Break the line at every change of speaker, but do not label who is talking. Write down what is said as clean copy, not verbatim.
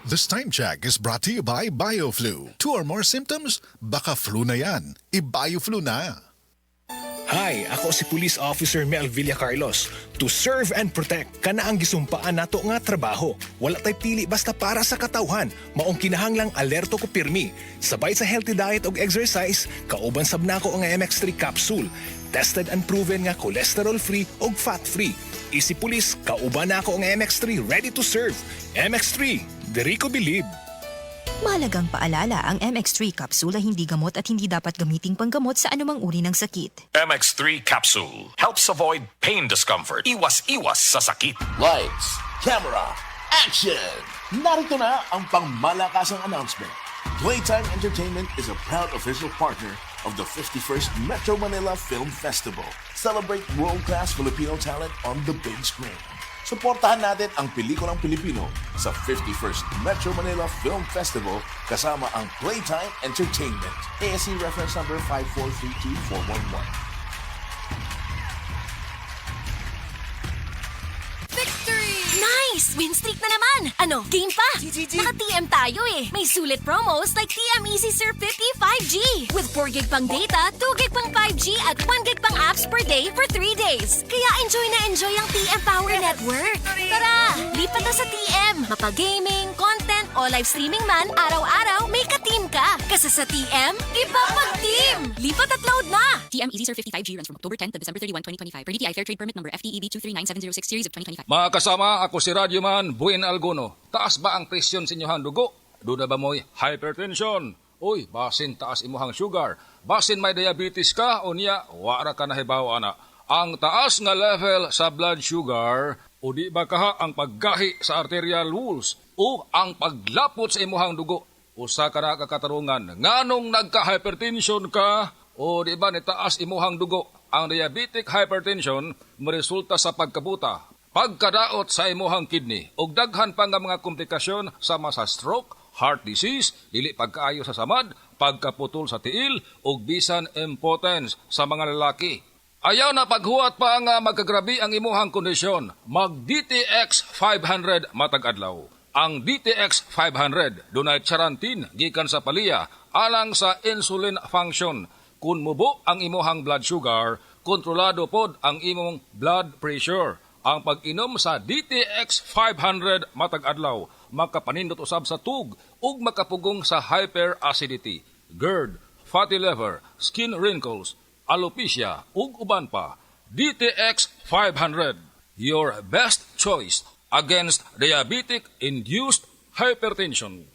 This time check is brought to you by BioFlu. 2 or more symptoms? Baka flu na yan. I-BioFlu na.
Hi, ako si Police Officer Mel Villa Carlos. To serve and protect, kana ang gisumpaan nato nga trabaho. Wala tay pili basta para sa katawhan. Maong kinahanglang alerto ko pirmi. Sabay sa healthy diet og exercise, kauban sab nako ang MX3 capsule. Tested and proven nga cholesterol-free og fat-free. Isi Police, kauban nako ang MX3 ready to serve. MX3, diri ko believe.
Mahalagang paalala, ang MX3 capsule ay hindi gamot at hindi dapat gamiting panggamot sa anumang uri ng sakit.
MX3 capsule helps avoid pain discomfort. Iwas-iwas sa sakit.
Lights, camera, action! Narito na ang pangmalakasang announcement. Playtime Entertainment is a proud official partner of the 51st Metro Manila Film Festival. Celebrate world-class Filipino talent on the big screen. Suportahan natin ang pelikulang Pilipino sa 51st Metro Manila Film Festival kasama ang Playtime Entertainment. ASC reference number 5432411.
Nice! Win streak na naman! Ano, game pa? Naka-TM tayo eh. May sulit promos like TM Easy Surf 50 5G. With 4GB pang data, 2GB pang 5G at 1GB pang apps per day for 3 days. Kaya enjoy na enjoy ang TM Power Network. Tara, lipat na sa TM. Mapa-gaming, content o live streaming man, araw-araw may ka-team ka. Kasi sa TM, iba pag-team! Lipat at load na!
TM Easy Surf 55G runs from October 10 to December 31, 2025 per DTI Fair Trade Permit number FTEB 239706 series of 2025.
Mga kasama, ako si Radyoman Buen Alguno. Taas ba ang presyon sa inyong dugo? Duda ba mo'y hypertension? Uy, basin taas imuhang sugar. Basin may diabetes ka o niya, wara ka na hibaw ana. Ang taas nga level sa blood sugar o di ba kaha ang paggahi sa arterial walls o ang paglapot sa imuhang dugo. Usa ka na kakatarungan, nganong nagka-hypertension ka o di ba ni taas imuhang dugo. Ang diabetic hypertension maresulta sa pagkabuta, pagkadaot sa imuhang kidney ug daghan pa nga mga komplikasyon sama sa stroke, heart disease, dili pagkaayo sa samad, pagkaputol sa tiil ug bisan impotence sa mga lalaki. Ayaw na paghuwat pa nga magkagrabi ang imuhang kondisyon. Mag DTX 500 matag adlaw. Ang DTX 500 dunay charantin gikan sa palya alang sa insulin function. Kung mubo ang imuhang blood sugar, kontrolado pod ang imong blood pressure. Ang pag-inom sa DTX 500 matag adlaw makapanindot usab sa tug ug makapugong sa hyperacidity, GERD, fatty liver, skin wrinkles, alopecia ug uban pa. DTX 500, your best choice against diabetic induced hypertension.